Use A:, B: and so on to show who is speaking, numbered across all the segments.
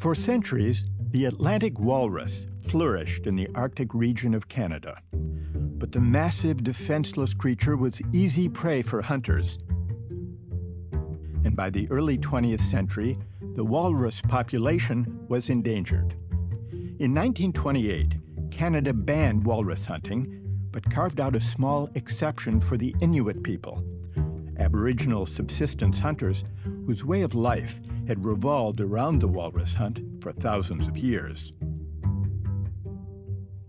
A: For centuries, the Atlantic walrus flourished in the Arctic region of Canada. But the massive, defenseless creature was easy prey for hunters. And by the early 20th century, the walrus population was endangered. In 1928, Canada banned walrus hunting, but carved out a small exception for the Inuit people, Aboriginal subsistence hunters whose way of life had revolved around the walrus hunt for thousands of years.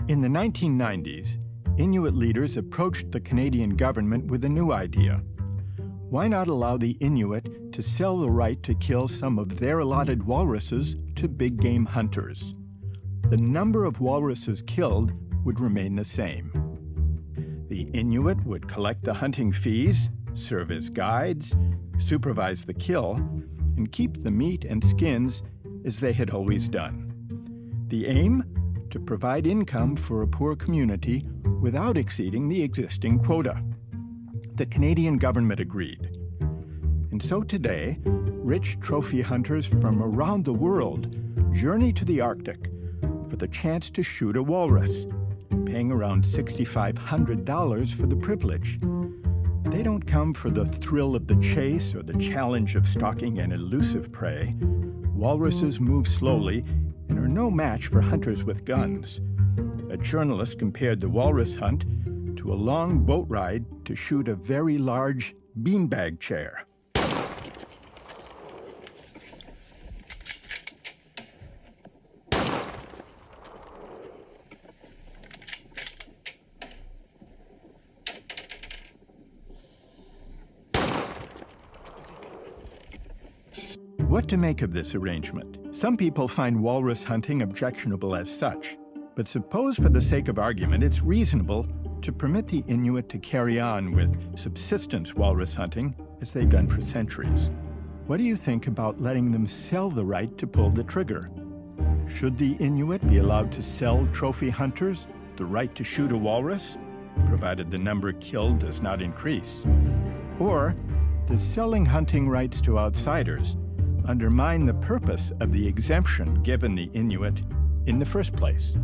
A: In the 1990s, Inuit leaders approached the Canadian government with a new idea. Why not allow the Inuit to sell the right to kill some of their allotted walruses to big game hunters? The number of walruses killed would remain the same. The Inuit would collect the hunting fees, serve as guides, supervise the kill, and keep the meat and skins as they had always done. The aim? To provide income for a poor community without exceeding the existing quota. The Canadian government agreed. And so today, rich trophy hunters from around the world journey to the Arctic for the chance to shoot a walrus, paying around $6,500 for the privilege. They don't come for the thrill of the chase or the challenge of stalking an elusive prey. Walruses move slowly and are no match for hunters with guns. A journalist compared the walrus hunt to a long boat ride to shoot a very large beanbag chair. What to make of this arrangement? Some people find walrus hunting objectionable as such, but suppose for the sake of argument it's reasonable to permit the Inuit to carry on with subsistence walrus hunting as they've done for centuries. What do you think about letting them sell the right to pull the trigger? Should the Inuit be allowed to sell trophy hunters the right to shoot a walrus, provided the number killed does not increase? Or does selling hunting rights to outsiders undermine the purpose of the exemption given the Inuit in the first place?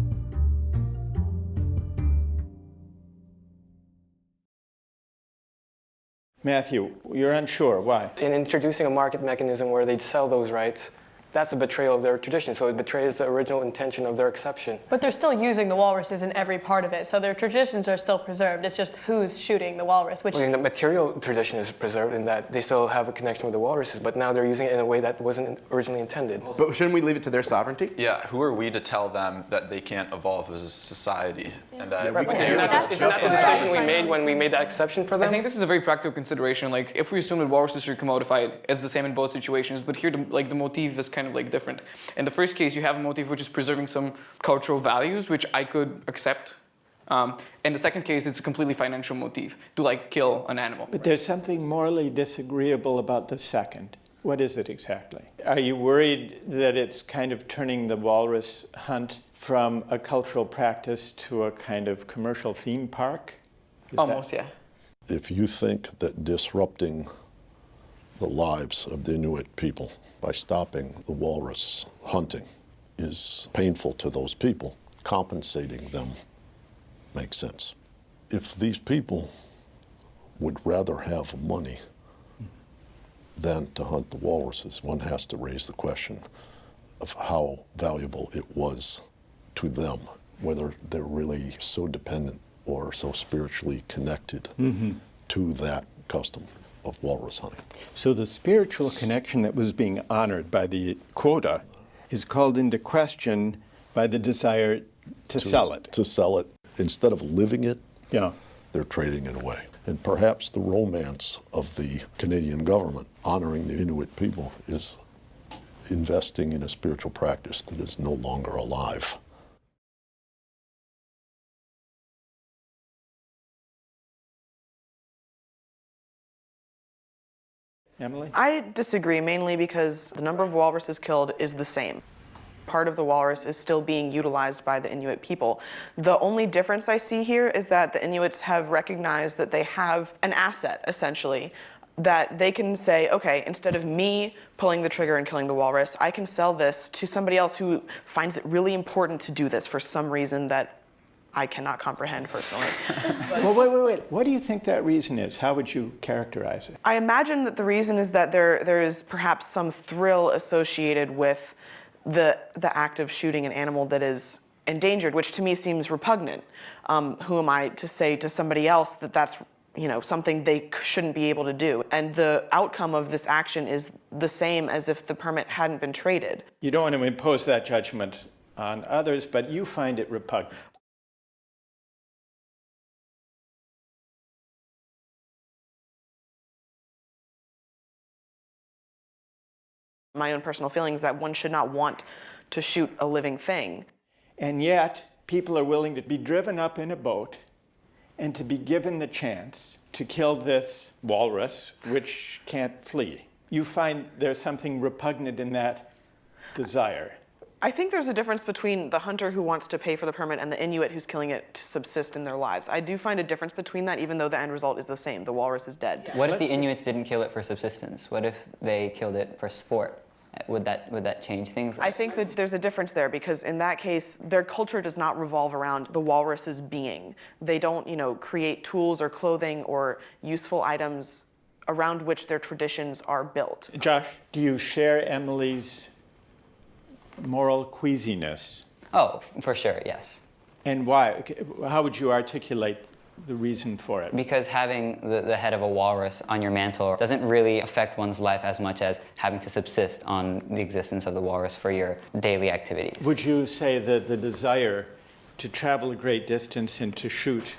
A: Matthew, you're unsure. Why?
B: In introducing a market mechanism where they'd sell those rights, that's a betrayal of their tradition. So it betrays the original intention of their exception.
C: But they're still using the walruses in every part of it, so their traditions are still preserved. It's just who's shooting the walrus, which...
B: Well, the material tradition is preserved in that they still have a connection with the walruses, but now they're using it in a way that wasn't originally intended.
D: But shouldn't we leave it to their sovereignty?
E: Yeah, who are we to tell them that they can't evolve as a society? And that
B: Isn't that the decision we made when we made that exception for them?
F: I think this is a very practical consideration. Like, if we assume that walruses are commodified, it's the same in both situations, but here, the motif is kind of like different. In the first case, you have a motif which is preserving some cultural values, which I could accept. In the second case, it's a completely financial motif, to kill an animal.
A: But there's something morally disagreeable about the second. What is it exactly? Are you worried that it's kind of turning the walrus hunt from a cultural practice to a kind of commercial theme park?
F: Almost, yeah.
G: If you think that disrupting the lives of the Inuit people by stopping the walrus hunting is painful to those people, compensating them makes sense. If these people would rather have money than to hunt the walruses, one has to raise the question of how valuable it was to them, whether they're really so dependent or so spiritually connected to that custom of walrus hunting.
A: So the spiritual connection that was being honored by the quota is called into question by the desire to sell it.
G: To sell it. Instead of living it,
A: yeah,
G: they're trading it away. And perhaps the romance of the Canadian government honoring the Inuit people is investing in a spiritual practice that is no longer alive.
A: Emily?
H: I disagree, mainly because the number of walruses killed is the same. Part of the walrus is still being utilized by the Inuit people. The only difference I see here is that the Inuits have recognized that they have an asset, essentially, that they can say, okay, instead of me pulling the trigger and killing the walrus, I can sell this to somebody else who finds it really important to do this for some reason that I cannot comprehend personally.
A: Well, wait. What do you think that reason is? How would you characterize it?
H: I imagine that the reason is that there is perhaps some thrill associated with the act of shooting an animal that is endangered, which to me seems repugnant. Who am I to say to somebody else that that's something they shouldn't be able to do? And the outcome of this action is the same as if the permit hadn't been traded.
A: You don't want to impose that judgment on others, but you find it repugnant.
H: My own personal feelings that one should not want to shoot a living thing.
A: And yet, people are willing to be driven up in a boat and to be given the chance to kill this walrus, which can't flee. You find there's something repugnant in that desire.
H: I think there's a difference between the hunter who wants to pay for the permit and the Inuit who's killing it to subsist in their lives. I do find a difference between that, even though the end result is the same. The walrus is dead.
I: What if the Inuits didn't kill it for subsistence? What if they killed it for sport? Would that change things?
H: I think that there's a difference there because in that case, their culture does not revolve around the walrus's being. They don't, create tools or clothing or useful items around which their traditions are built.
A: Josh, do you share Emily's moral queasiness?
I: Oh, for sure, yes.
A: And why? How would you articulate the reason for it?
I: Because having the head of a walrus on your mantle doesn't really affect one's life as much as having to subsist on the existence of the walrus for your daily activities.
A: Would you say that the desire to travel a great distance and to shoot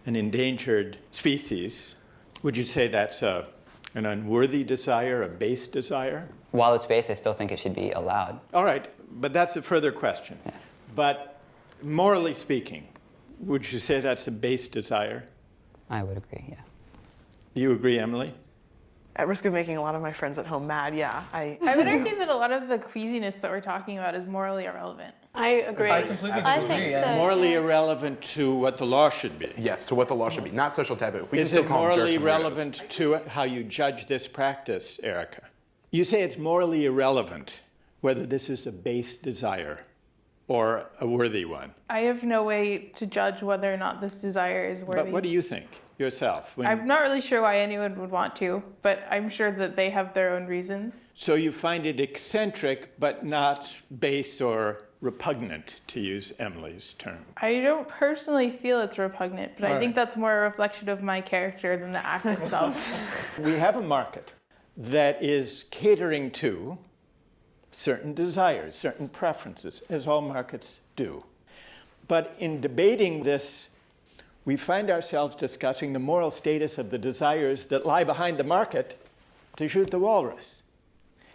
A: an endangered species, would you say that's an unworthy desire, a base desire?
I: While it's base, I still think it should be allowed.
A: All right, but that's a further question.
I: Yeah.
A: But morally speaking, would you say that's a base desire?
I: I would agree, yeah.
A: Do you agree, Emily?
H: At risk of making a lot of my friends at home mad, yeah.
J: I would argue that a lot of the queasiness that we're talking about is morally irrelevant.
C: I agree.
F: I completely
C: I
F: disagree.
C: think so.
A: Morally irrelevant to what the law should be.
D: Yes, to what the law should be, not social taboo. We
A: Is
D: can still
A: it
D: call them
A: morally
D: jerks and weirdos.
A: relevant to how you judge this practice, Erica? You say it's morally irrelevant whether this is a base desire or a worthy one.
J: I have no way to judge whether or not this desire is worthy.
A: But what do you think yourself?
J: I'm not really sure why anyone would want to, but I'm sure that they have their own reasons.
A: So you find it eccentric, but not base or repugnant, to use Emily's term.
J: I don't personally feel it's repugnant, but I think that's more a reflection of my character than the act itself.
A: We have a market that is catering to certain desires, certain preferences, as all markets do. But in debating this, we find ourselves discussing the moral status of the desires that lie behind the market to shoot the walrus.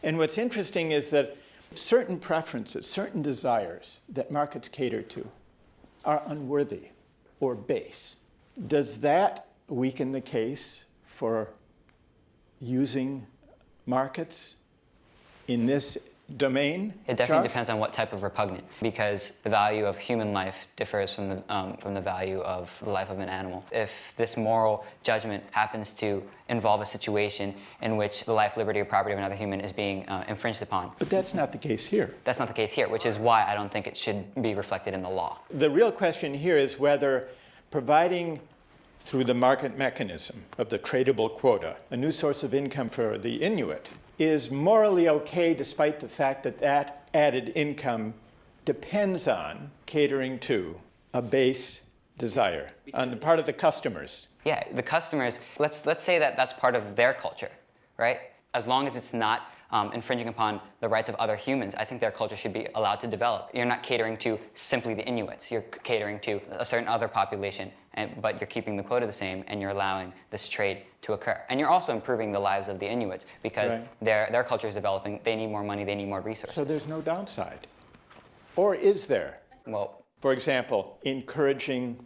A: And what's interesting is that certain preferences, certain desires that markets cater to are unworthy or base. Does that weaken the case for using markets in this domain?
I: It definitely
A: Josh?
I: depends on what type of repugnant, because the value of human life differs from the value of the life of an animal. If this moral judgment happens to involve a situation in which the life, liberty, or property of another human is being infringed upon.
A: But that's not the case here.
I: That's not the case here, which is why I don't think it should be reflected in the law.
A: The real question here is whether providing through the market mechanism of the tradable quota a new source of income for the Inuit is morally okay, despite the fact that that added income depends on catering to a base desire on the part of the customers.
I: Yeah, the customers, let's say that that's part of their culture, right? As long as it's not infringing upon the rights of other humans, I think their culture should be allowed to develop. You're not catering to simply the Inuits. You're catering to a certain other population, but you're keeping the quota the same, and you're allowing this trade to occur. And you're also improving the lives of the Inuits, because their culture is developing. They need more money. They need more resources.
A: So there's no downside. Or is there?
I: Well,
A: For example, encouraging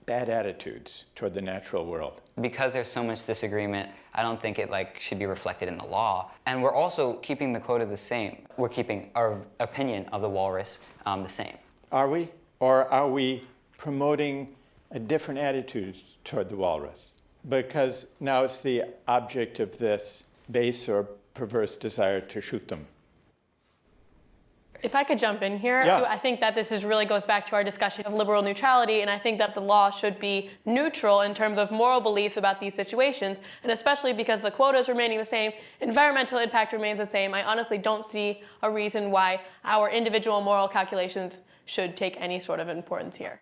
A: bad attitudes toward the natural world.
I: because there's so much disagreement, I don't think it should be reflected in the law. And we're also keeping the quota the same. We're keeping our opinion of the walrus the same.
A: Are we? Or are we promoting a different attitude toward the walrus? because now it's the object of this base or perverse desire to shoot them.
C: If I could jump in here,
A: Yeah.
C: I think that this really goes back to our discussion of liberal neutrality, and I think that the law should be neutral in terms of moral beliefs about these situations, and especially because the quota is remaining the same, environmental impact remains the same. I honestly don't see a reason why our individual moral calculations should take any sort of importance here.